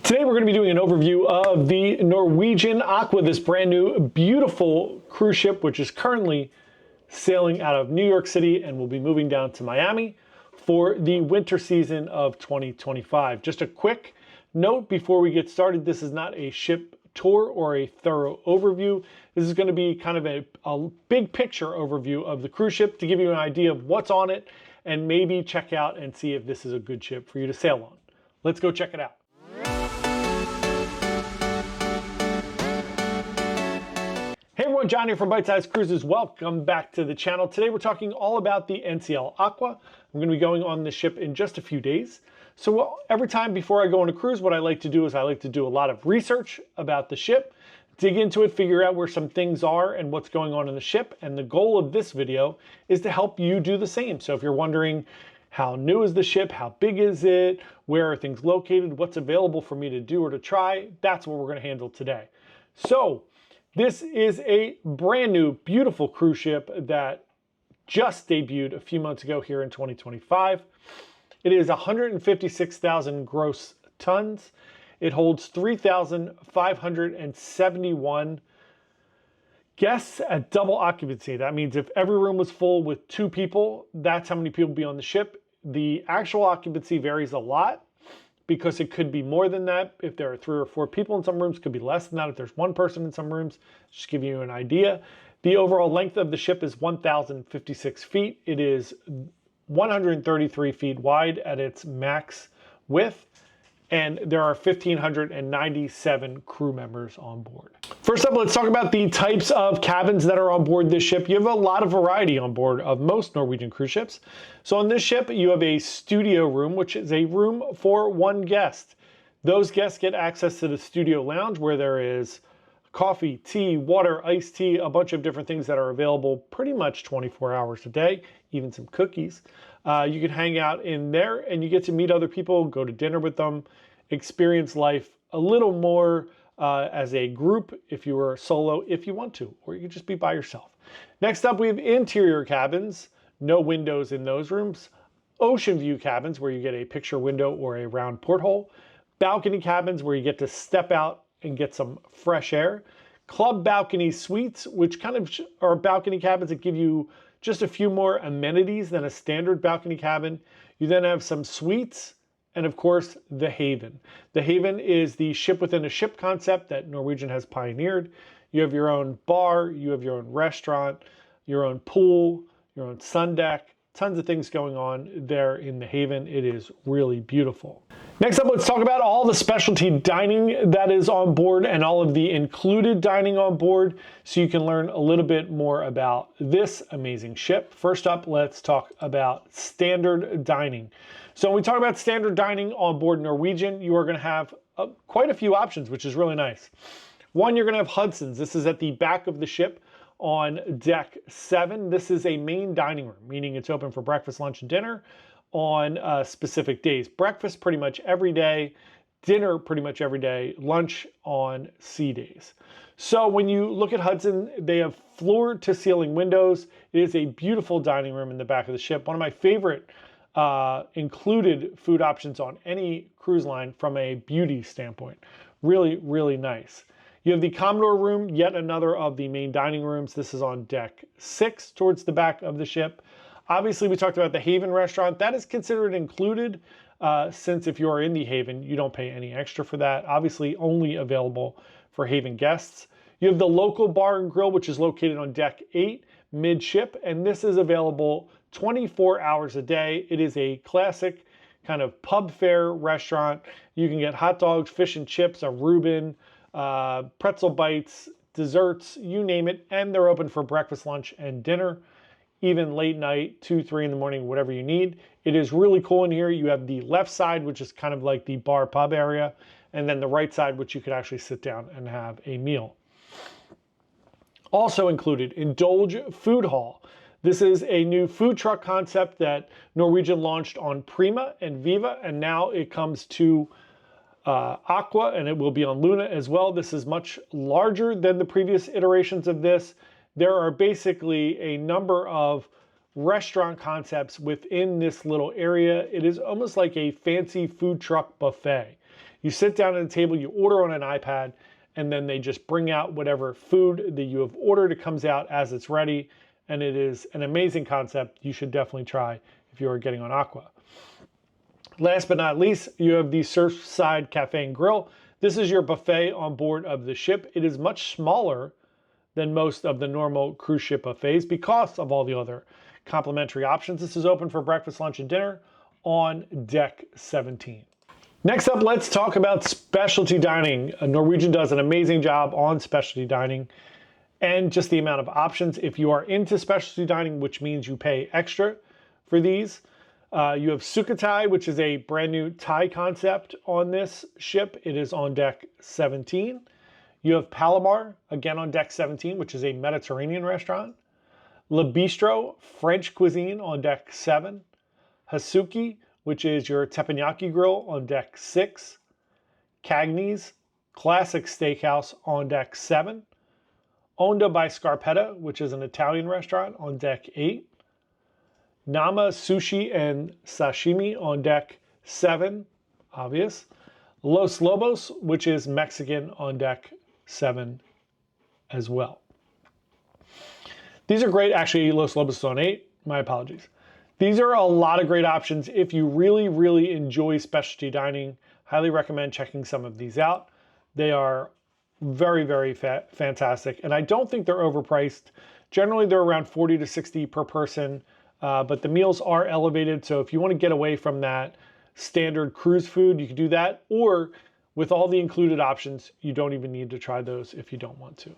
Today we're going to be doing an overview of the Norwegian Aqua, this brand new beautiful cruise ship which is currently sailing out of New York City and will be moving down to Miami for the winter season of 2025. Just a quick note before we get started, this is not a ship tour or a thorough overview. This is going to be kind of a big picture overview of the cruise ship to give you an idea of what's on it and maybe check out and see if this is a good ship for you to sail on. Let's go check it out. Hey everyone, John here from Byte Size Cruises. Welcome back to the channel. Today we're talking all about the NCL Aqua. I'm going to be going on this ship in just a few days. So every time before I go on a cruise, what I like to do is I like to do a lot of research about the ship, dig into it, figure out where some things are and what's going on in the ship. And the goal of this video is to help you do the same. So if you're wondering how new is the ship, how big is it, where are things located, what's available for me to do or to try, that's what we're going to handle today. So this is a brand new, beautiful cruise ship that just debuted a few months ago here in 2025. It is 156,000 gross tons. It holds 3,571 guests at double occupancy. That means if every room was full with 2 people, that's how many people be on the ship. The actual occupancy varies a lot, because it could be more than that. If there are 3 or 4 people in some rooms, it could be less than that. If there's 1 person in some rooms, just giving you an idea. The overall length of the ship is 1,056 feet. It is 133 feet wide at its max width, and there are 1,597 crew members on board. First up, let's talk about the types of cabins that are on board this ship. You have a lot of variety on board of most Norwegian cruise ships. So on this ship, you have a studio room, which is a room for 1 guest. Those guests get access to the studio lounge, where there is coffee, tea, water, iced tea, a bunch of different things that are available pretty much 24 hours a day, even some cookies. You can hang out in there and you get to meet other people, go to dinner with them, experience life a little more as a group if you were solo, if you want to, or you can just be by yourself. Next up, we have interior cabins, no windows in those rooms. Ocean view cabins where you get a picture window or a round porthole. Balcony cabins where you get to step out and get some fresh air. Club balcony suites, which kind of are balcony cabins that give you just a few more amenities than a standard balcony cabin. You then have some suites, and of course, the Haven. The Haven is the ship within a ship concept that Norwegian has pioneered. You have your own bar, you have your own restaurant, your own pool, your own sun deck, tons of things going on there in the Haven. It is really beautiful. Next up, let's talk about all the specialty dining that is on board and all of the included dining on board so you can learn a little bit more about this amazing ship. First up, let's talk about standard dining. So when we talk about standard dining on board Norwegian, you are going to have quite a few options, which is really nice. One, you're going to have Hudson's. This is at the back of the ship on deck 7. This is a main dining room, meaning it's open for breakfast, lunch, and dinner on specific days. Breakfast pretty much every day, dinner pretty much every day, lunch on sea days. So when you look at Hudson, they have floor-to-ceiling windows. It is a beautiful dining room in the back of the ship. One of my favorite included food options on any cruise line from a beauty standpoint. Really, really nice. You have the Commodore room, yet another of the main dining rooms. This is on deck 6 towards the back of the ship. Obviously, we talked about the Haven restaurant. That is considered included since if you are in the Haven, you don't pay any extra for that. Obviously, only available for Haven guests. You have the local bar and grill, which is located on deck 8 midship, and this is available 24 hours a day. It is a classic kind of pub fare restaurant. You can get hot dogs, fish and chips, a Reuben, pretzel bites, desserts, you name it, and they're open for breakfast, lunch, and dinner. Even late night, 2, 3 in the morning, whatever you need. It is really cool in here. You have the left side, which is kind of like the bar pub area, and then the right side, which you could actually sit down and have a meal. Also included, Indulge Food Hall. This is a new food truck concept that Norwegian launched on Prima and Viva, and now it comes to Aqua, and it will be on Luna as well. This is much larger than the previous iterations of this. There are basically a number of restaurant concepts within this little area. It is almost like a fancy food truck buffet. You sit down at the table, you order on an iPad, and then they just bring out whatever food that you have ordered. It comes out as it's ready, and it is an amazing concept. You should definitely try if you are getting on Aqua. Last but not least, you have the Surfside Cafe and Grill. This is your buffet on board of the ship. It is much smaller than most of the normal cruise ship buffets because of all the other complimentary options. This is open for breakfast, lunch, and dinner on deck 17. Next up, let's talk about specialty dining. Norwegian does an amazing job on specialty dining and just the amount of options. If you are into specialty dining, which means you pay extra for these, you have Sukhothai, which is a brand new Thai concept on this ship. It is on deck 17. You have Palomar, again on deck 17, which is a Mediterranean restaurant. Le Bistro, French cuisine on deck 7. Hasuki, which is your teppanyaki grill on deck 6. Cagney's, classic steakhouse on deck 7. Onda by Scarpetta, which is an Italian restaurant on deck 8. Nama Sushi and Sashimi on deck 7, obvious. Los Lobos, which is Mexican on deck 7 as well. These are great. Actually, Los Lobos is on 8. My apologies. These are a lot of great options. If you really, really enjoy specialty dining, highly recommend checking some of these out. They are very, very fantastic. And I don't think they're overpriced. Generally, they're around 40 to 60 per person. But the meals are elevated, so if you want to get away from that standard cruise food, you can do that. Or with all the included options, you don't even need to try those if you don't want to.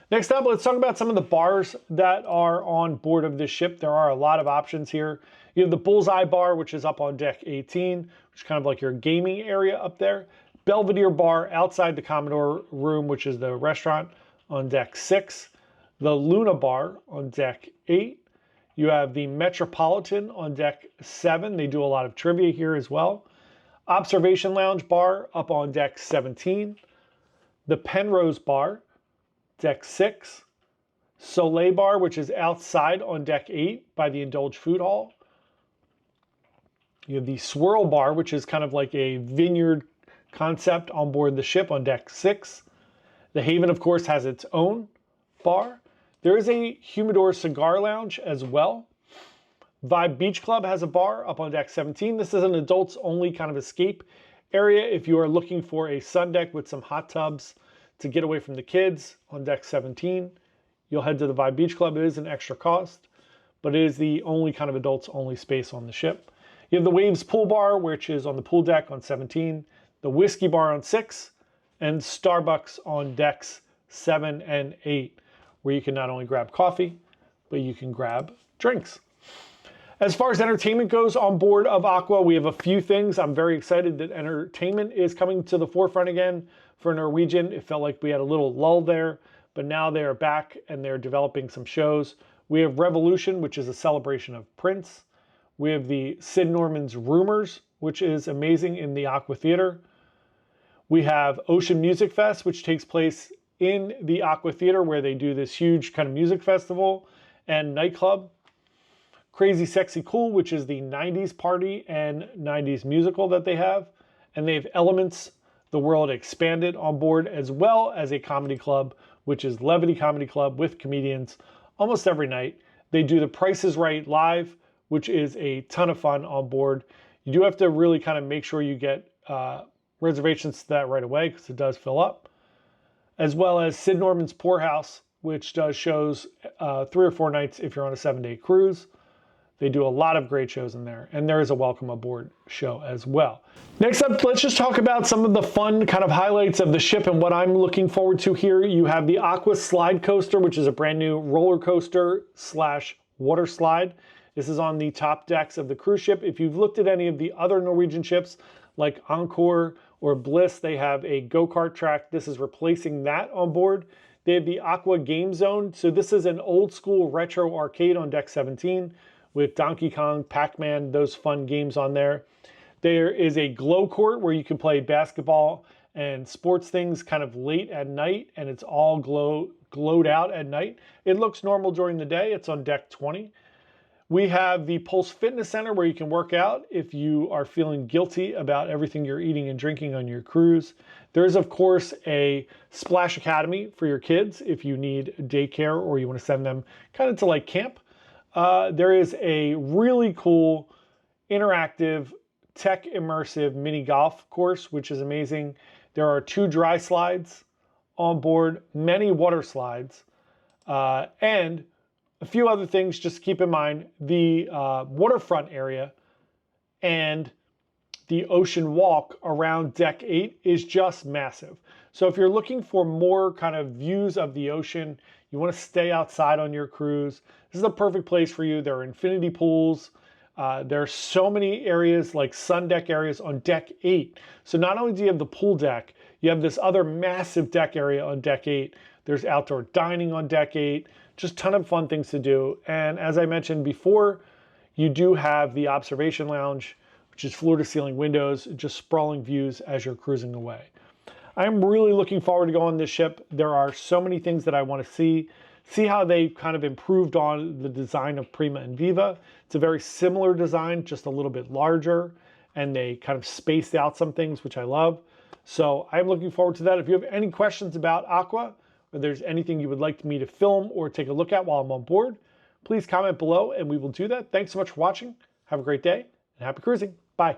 Next up, let's talk about some of the bars that are on board of this ship. There are a lot of options here. You have the Bullseye Bar, which is up on deck 18, which is kind of like your gaming area up there. Belvedere Bar outside the Commodore room, which is the restaurant, on deck 6. The Luna Bar on deck 8. You have the Metropolitan on deck 7. They do a lot of trivia here as well. Observation Lounge Bar up on deck 17. The Penrose Bar, deck 6. Soleil Bar, which is outside on deck 8 by the Indulge Food Hall. You have the Swirl Bar, which is kind of like a vineyard concept on board the ship on deck 6. The Haven, of course, has its own bar. There is a Humidor Cigar Lounge as well. Vibe Beach Club has a bar up on deck 17. This is an adults only kind of escape area if you are looking for a sun deck with some hot tubs to get away from the kids on deck 17. You'll head to the Vibe Beach Club. It is an extra cost, but it is the only kind of adults only space on the ship. You have the Waves Pool Bar, which is on the pool deck on 17. The Whiskey Bar on 6. And Starbucks on decks 7 and 8. Where you can not only grab coffee, but you can grab drinks. As far as entertainment goes on board of Aqua, we have a few things. I'm very excited that entertainment is coming to the forefront again for Norwegian. It felt like we had a little lull there, but now they are back and they're developing some shows. We have Revolution, which is a celebration of Prince. We have the Sid Norman's Rumors, which is amazing in the Aqua Theater. We have Ocean Music Fest, which takes place in the Aqua Theater, where they do this huge kind of music festival and nightclub. Crazy Sexy Cool, which is the 90s party and 90s musical that they have. And they have Elements, the World Expanded on board, as well as a comedy club, which is Levity Comedy Club with comedians almost every night. They do The Price is Right live, which is a ton of fun on board. You do have to really kind of make sure you get reservations to that right away because it does fill up. As well as Sid Norman's Poorhouse, which does shows 3 or 4 nights if you're on a 7-day cruise. They do a lot of great shows in there, and there is a welcome aboard show as well. Next up, let's just talk about some of the fun kind of highlights of the ship and what I'm looking forward to here. You have the Aqua Slide Coaster, which is a brand new roller coaster / water slide. This is on the top decks of the cruise ship. If you've looked at any of the other Norwegian ships, like Encore or Bliss, they have a go-kart track. This is replacing that on board. They have the Aqua Game Zone. So this is an old school retro arcade on deck 17 with Donkey Kong, Pac-Man, those fun games on there. There is a glow court where you can play basketball and sports things kind of late at night, and it's all glowed out at night. It looks normal during the day. It's on deck 20. We have the Pulse Fitness Center where you can work out if you are feeling guilty about everything you're eating and drinking on your cruise. There is, of course, a Splash Academy for your kids if you need daycare or you want to send them kind of to like camp. There is a really cool interactive tech immersive mini golf course, which is amazing. There are 2 dry slides on board, many water slides, and a few other things just to keep in mind. The waterfront area and the ocean walk around deck 8 is just massive. So if you're looking for more kind of views of the ocean, you want to stay outside on your cruise, this is a perfect place for you. There are infinity pools. There are so many areas like sun deck areas on deck 8. So not only do you have the pool deck, you have this other massive deck area on deck 8. There's outdoor dining on deck 8. Just a ton of fun things to do. And as I mentioned before, you do have the observation lounge, which is floor to ceiling windows, just sprawling views as you're cruising away. I'm really looking forward to going on this ship. There are so many things that I want to see how they kind of improved on the design of Prima and Viva. It's a very similar design, just a little bit larger, and they kind of spaced out some things, which I love. So I'm looking forward to that. If you have any questions about Aqua, or there's anything you would like me to film or take a look at while I'm on board, please comment below and we will do that. Thanks so much for watching. Have a great day and happy cruising. Bye.